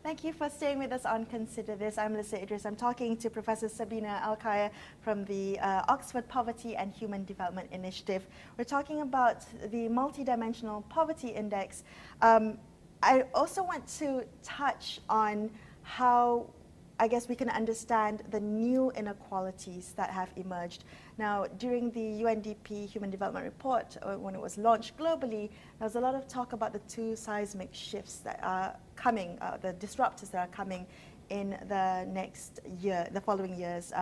Thank you for staying with us on Consider This. I'm Melisa Idris. I'm talking to Professor Sabina Alkire from the Oxford Poverty and Human Development Initiative. We're talking about the multidimensional poverty index. I also want to touch on how I guess we can understand the new inequalities that have emerged. Now, during the UNDP Human Development Report, when it was launched globally, there was a lot of talk about the two seismic shifts that are coming, the disruptors that are coming in the next year, the following years.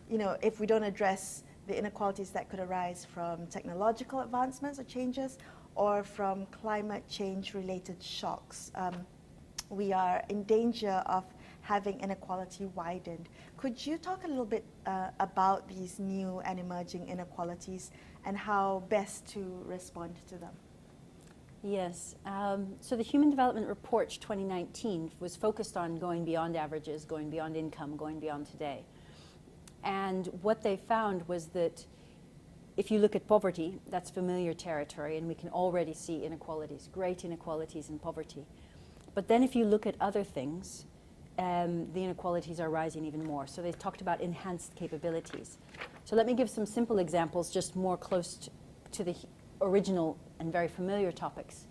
You know, if we don't address the inequalities that could arise from technological advancements or changes, or from climate change related shocks, we are in danger of having inequality widened. Could you talk a little bit about these new and emerging inequalities and how best to respond to them? Yes, so the Human Development Report 2019 was focused on going beyond averages, going beyond income, going beyond today. And what they found was that if you look at poverty, that's familiar territory, and we can already see inequalities, great inequalities in poverty. But then if you look at other things, the inequalities are rising even more. So they talked about enhanced capabilities. So let me give some simple examples, just more close to the original and very familiar topics.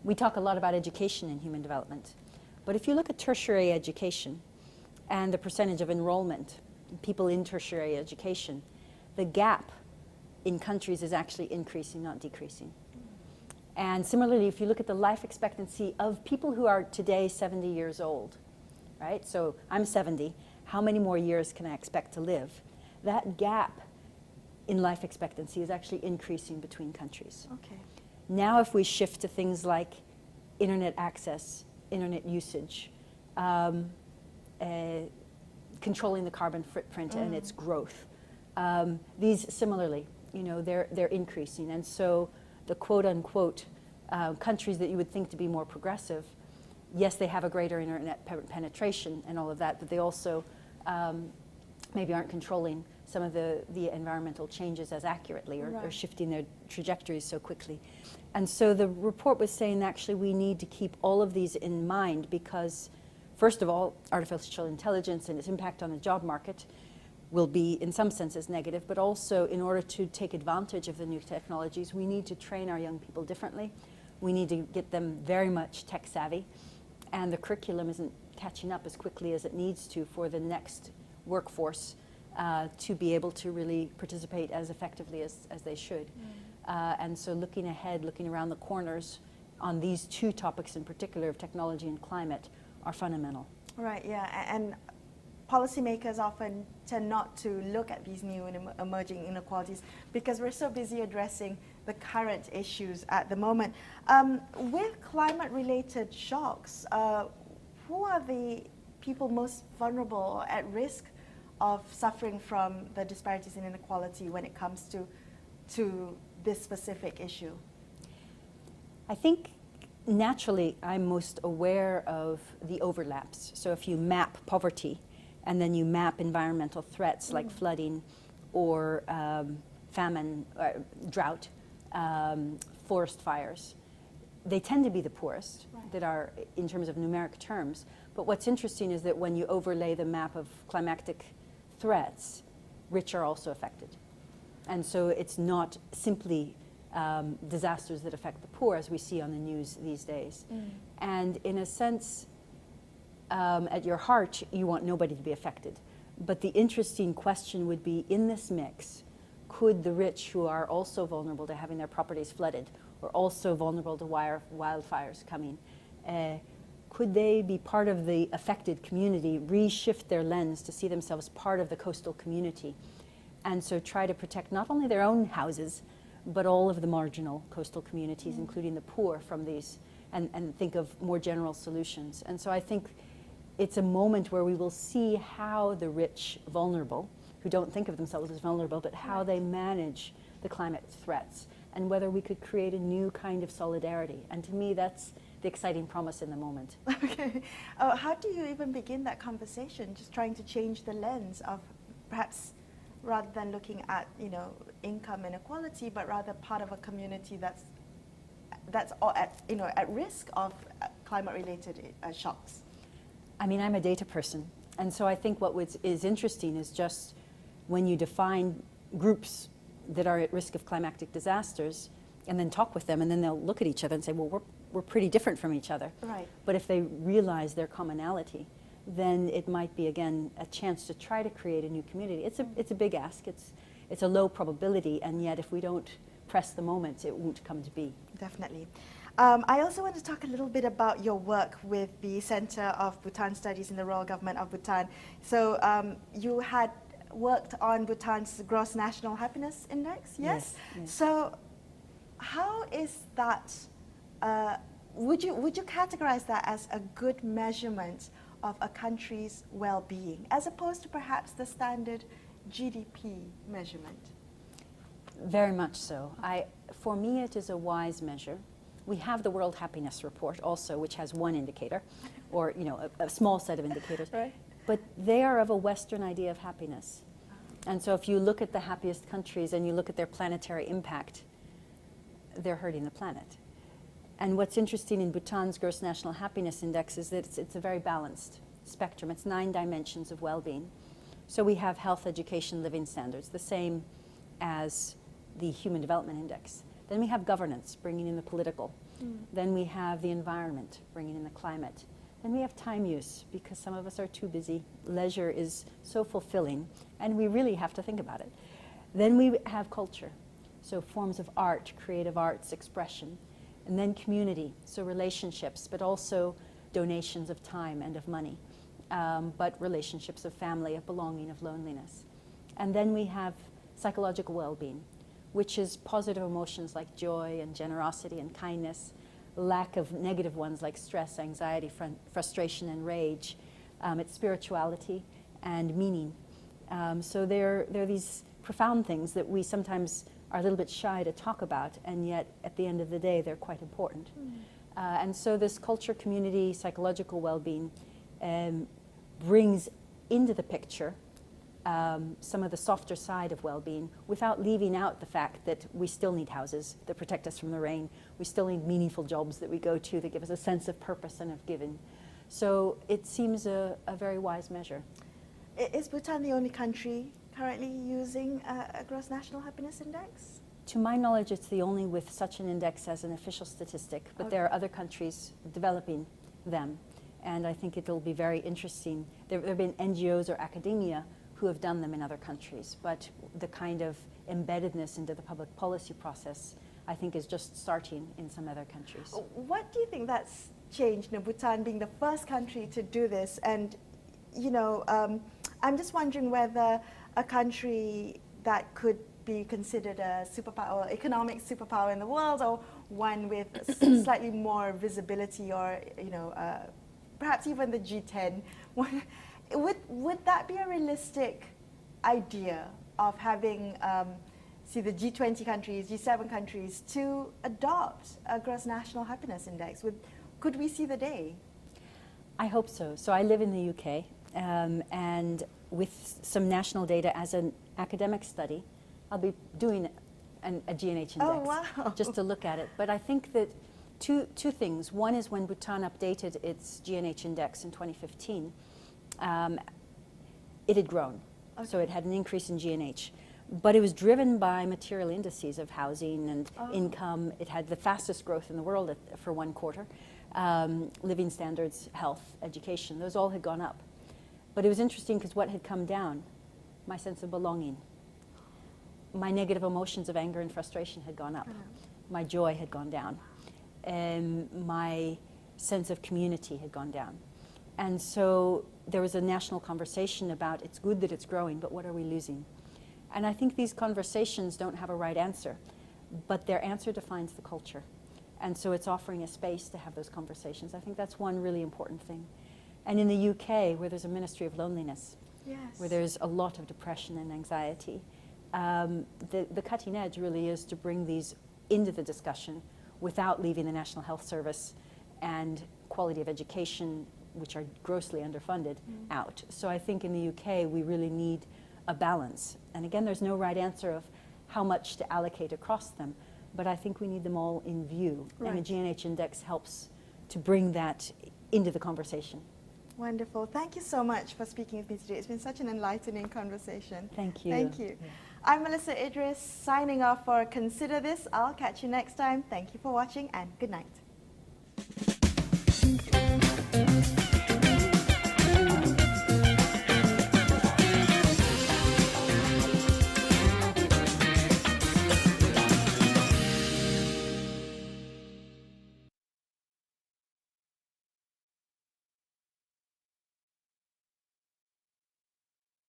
We talk a lot about education in human development. But if you look at tertiary education and the percentage of enrollment, people in tertiary education, the gap in countries is actually increasing, not decreasing. And similarly, if you look at the life expectancy of people who are today 70 years old, right? So I'm 70, how many more years can I expect to live? That gap in life expectancy is actually increasing between countries. Okay. Now if we shift to things like internet access, internet usage, controlling the carbon footprint and its growth, these similarly, you know, they're increasing. And so the quote unquote countries that you would think to be more progressive, yes, they have a greater internet penetration and all of that, but they also maybe aren't controlling some of the environmental changes as accurately, or shifting their trajectories so quickly. And so the report was saying actually we need to keep all of these in mind because, first of all, artificial intelligence and its impact on the job market will be in some senses negative, but also in order to take advantage of the new technologies, we need to train our young people differently. We need to get them very much tech savvy, and the curriculum isn't catching up as quickly as it needs to for the next workforce to be able to really participate as effectively as they should. And so looking ahead, looking around the corners on these two topics in particular of technology and climate are fundamental. Right, yeah, and policymakers often tend not to look at these new and emerging inequalities because we're so busy addressing the current issues at the moment. With climate-related shocks, who are the people most vulnerable or at risk of suffering from the disparities in inequality when it comes to this specific issue? I think naturally I'm most aware of the overlaps. So if you map poverty, and then you map environmental threats like flooding or famine, drought, forest fires. They tend to be the poorest that are in terms of numeric terms. But what's interesting is that when you overlay the map of climatic threats, rich are also affected. And so it's not simply disasters that affect the poor as we see on the news these days. And in a sense, at your heart, you want nobody to be affected. But the interesting question would be, in this mix, could the rich who are also vulnerable to having their properties flooded, or also vulnerable to wildfires coming, could they be part of the affected community, reshift their lens to see themselves part of the coastal community, and so try to protect not only their own houses, but all of the marginal coastal communities, including the poor, from these, and think of more general solutions. And so I think it's a moment where we will see how the rich, vulnerable, who don't think of themselves as vulnerable, but how they manage the climate threats, and whether we could create a new kind of solidarity. And to me, that's the exciting promise in the moment. Okay. How do you even begin that conversation? Just trying to change the lens of perhaps, rather than looking at, you know, income inequality, but rather part of a community that's all at risk of climate-related shocks. I mean, I'm a data person, and so I think what is interesting is just when you define groups that are at risk of climactic disasters and then talk with them, and then they'll look at each other and say, well, we're pretty different from each other. Right. But if they realize their commonality, then it might be, again, a chance to try to create a new community. It's a big ask. It's a low probability, and yet if we don't press the moment, it won't come to be. Definitely. I also want to talk a little bit about your work with the Center of Bhutan Studies in the Royal Government of Bhutan. So you had worked on Bhutan's Gross National Happiness Index, yes? Yes. So how is that, would you categorize that as a good measurement of a country's well-being, as opposed to perhaps the standard GDP measurement? Very much so. For me, it is a wise measure. We have the World Happiness Report also, which has one indicator, or a small set of indicators. Right. But they are of a Western idea of happiness. And so if you look at the happiest countries and you look at their planetary impact, they're hurting the planet. And what's interesting in Bhutan's Gross National Happiness Index is that it's a very balanced spectrum. It's 9 dimensions of well-being. So we have health, education, living standards, the same as the Human Development Index. Then we have governance, bringing in the political. Then we have the environment, bringing in the climate. Then we have time use, because some of us are too busy. Leisure is so fulfilling, and we really have to think about it. Then we have culture, so forms of art, creative arts, expression. And then community, so relationships, but also donations of time and of money, but relationships of family, of belonging, of loneliness. And then we have psychological well-being, which is positive emotions like joy and generosity and kindness, lack of negative ones like stress, anxiety, frustration, and rage. It's spirituality and meaning. So there are these profound things that we sometimes are a little bit shy to talk about, and yet at the end of the day, they're quite important. And so this culture, community, psychological well-being brings into the picture some of the softer side of well-being, without leaving out the fact that we still need houses that protect us from the rain. We still need meaningful jobs that we go to that give us a sense of purpose and of giving. So it seems a very wise measure. Is Bhutan the only country currently using a Gross National Happiness Index? To my knowledge, it's the only with such an index as an official statistic, but Okay. there are other countries developing them. And I think it'll be very interesting. There have been NGOs or academia who have done them in other countries, but the kind of embeddedness into the public policy process, I think, is just starting in some other countries. What do you think that's changed, Bhutan being the first country to do this? And, I'm just wondering whether a country that could be considered a superpower, economic superpower in the world, or one with slightly more visibility, or, perhaps even the G10, would that be a realistic idea of having, the G20 countries, G7 countries to adopt a Gross National Happiness Index? Could we see the day? I hope so. So I live in the UK, and with some national data as an academic study, I'll be doing a GNH index, Oh, wow. just to look at it. But I think that two things. One is when Bhutan updated its GNH index in 2015, it had grown. Okay. So it had an increase in GNH. But it was driven by material indices of housing and income. It had the fastest growth in the world for one quarter. Living standards, health, education, those all had gone up. But it was interesting because what had come down? My sense of belonging. My negative emotions of anger and frustration had gone up. My joy had gone down. My sense of community had gone down. And so there was a national conversation about, it's good that it's growing, but what are we losing? And I think these conversations don't have a right answer, but their answer defines the culture. And so it's offering a space to have those conversations. I think that's one really important thing. And in the UK, where there's a Ministry of Loneliness, Yes. where there's a lot of depression and anxiety, the cutting edge really is to bring these into the discussion without leaving the National Health Service and quality of education, which are grossly underfunded, out. So I think in the UK, we really need a balance. And again, there's no right answer of how much to allocate across them, but I think we need them all in view. Right. And a GNH index helps to bring that into the conversation. Wonderful. Thank you so much for speaking with me today. It's been such an enlightening conversation. Thank you. Thank you. I'm Melisa Idris, signing off for Consider This. I'll catch you next time. Thank you for watching and good night.